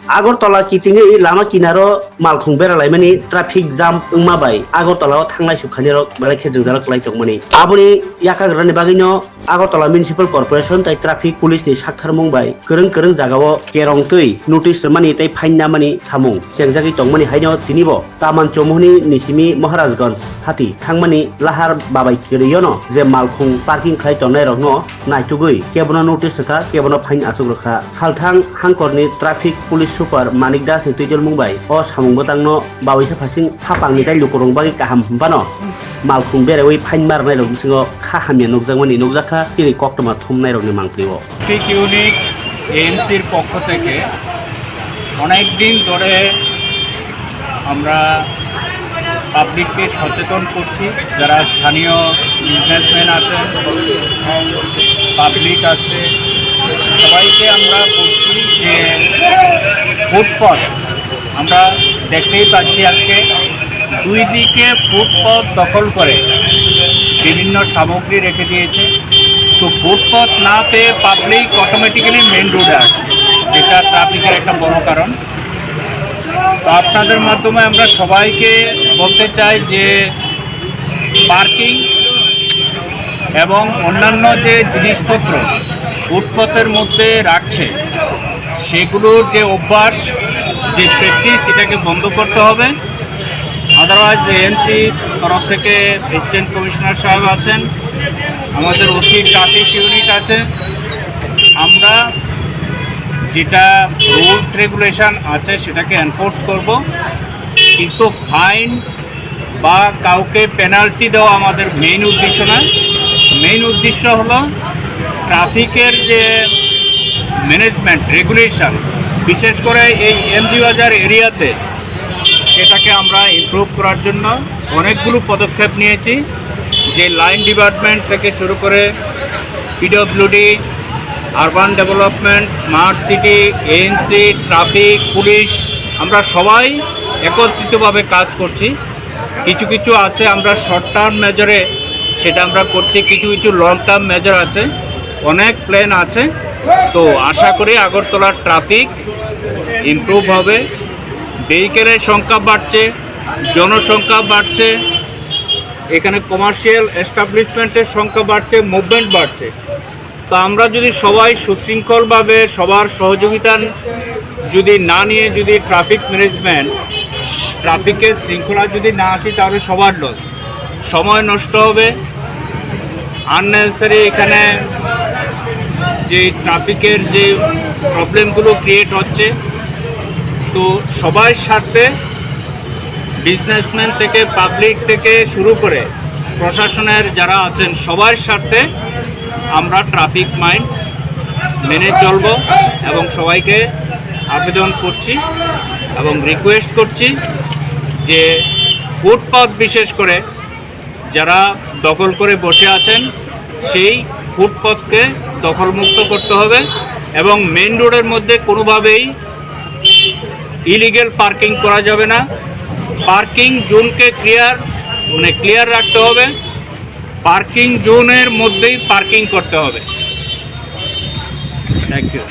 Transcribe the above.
आगरतला किथिङै लामा किनारो मालखुं बेरालाय माने traffic jam माबाय आगरतलायाव थांनाय सुखानिर माने खेजोंजाराव खालायथं माने आबुनि याकाग्रानि बागैनो आगरतला मिउनिसिपाल कर्परेसन ताइ ट्राफिक पुलिसनि साक्थार मुंबाय गोरों गोरों जागाव केरंतै नटिस माने ताइ फाइनना माने सामुं सेंजागि दं माने हायनो तिनिबो तामान चौमुहनि निसिमी महाराजगंज हाति थांमानि लाहार बाबाय किरियनो जे मालखुं पार्किं खालायथंनाय रंनो नायथुगै केबनो नटिस होखा केबनो फाइन आसुग्रखा सालथां हांकरनि ट्राफिक पुलिस सुपार मानिक दास तुइजल मुंबाय अ सामुंबो तांनो बावैसो फासिं थापांनि ताइ लुकरंबागि काहाम हम्बानो मालखुं बेरावै फाइन मारनाय रं बिसिङाव खाहामिया नुकजांमानि नुकजाखा तिनि कक्टमा थुमनाय रंनि मांप्रिव ট্রাফিক ইউনিট এএনসির পক্ষ থেকে অনেক দিন ধরে আমরা পাবলিককে সচেতন করছি, যারা স্থানীয় বিজনেসম্যান আছেন, পাবলিক আছে, সবাইকে আমরা বলছি যে ফুটপথ আমরা দেখতেই পাচ্ছি আজকে দুই দিকে ফুটপথ দখল করে বিভিন্ন সামগ্রী রেখে দিয়েছে। তো ফুটপথ না পেয়ে পাবলিক অটোমেটিক্যালি মেন রোডে আসছে, যেটা ট্রাফিকের একটা বড় কারণ। তো আপনাদের মাধ্যমে আমরা সবাইকে বলতে চাই যে পার্কিং এবং অন্যান্য যে জিনিসপত্র ফুটপথের মধ্যে রাখছে সেগুলোর যে অভ্যাস, যে প্র্যাকটিস, এটাকে বন্ধ করতে হবে। আদারওয়াইজ এএনসি তরফ থেকে অ্যাসিস্ট্যান্ট কমিশনার সাহেব আছেন, আমাদের ওসি ট্রাফিক ইউনিট আছে, আমরা যেটা রুলস রেগুলেশন আছে সেটাকে এনফোর্স করব, কিন্তু ফাইন বা কাউকে পেনাল্টি দেওয়া আমাদের মেইন উদ্দেশ্য না। মেইন উদ্দেশ্য হলো ট্রাফিকের যে ম্যানেজমেন্ট রেগুলেশন, বিশেষ করে এই এমজি বাজার এরিয়াতে, সেটাকে আমরা ইমপ্রুভ করার জন্য অনেকগুলো পদক্ষেপ নিয়েছি। যে লাইন ডিপার্টমেন্ট থেকে শুরু করে PWD, urban development, smart city, ANC, traffic police, আমরা সবাই একত্রিতভাবে কাজ করছি। কিছু কিছু আছে আমরা শর্ট টার্ম মেজরে সেটা আমরা করছি, কিছু কিছু লং টার্ম মেজর আছে, অনেক প্ল্যান আছে। তো আশা করি আগরতলার ট্রাফিক ইমপ্রুভ হবে। ভেহিকেলের সংখ্যা বাড়ছে, জনসংখ্যা বাড়ছে, এখানে কমার্শিয়াল এস্টাবলিশমেন্টের সংখ্যা বাড়ছে, মুভমেন্ট বাড়ছে। তো আমরা যদি সবাই সুশৃঙ্খলভাবে সবার সহযোগিতা যদি না নিয়ে যদি ট্রাফিক ম্যানেজমেন্ট, ট্রাফিকের শৃঙ্খলা যদি না আসি, তাহলে সবার লস, সময় নষ্ট হবে, আননেসেসারি এখানে যে ট্রাফিকের যে প্রবলেমগুলো ক্রিয়েট হচ্ছে। তো সবার স্বার্থে বিজনেসম্যান থেকে পাবলিক থেকে শুরু করে প্রশাসনের যারা আছেন সবার স্বার্থে আমরা ট্রাফিক আইন মেনে চলব এবং সবাইকে আবেদন করছি এবং রিকোয়েস্ট করছি যে ফুটপাথ বিশেষ করে যারা দখল করে বসে আছেন সেই ফুটপাথকে দখলমুক্ত করতে হবে এবং মেইন রোডের মধ্যে কোনোভাবেই ইলিগেল পার্কিং করা যাবে না। পার্কিং জোনকে ক্লিয়ার রাখতে হবে, পার্কিং জোনের মধ্যেই পার্কিং করতে হবে। Thank you.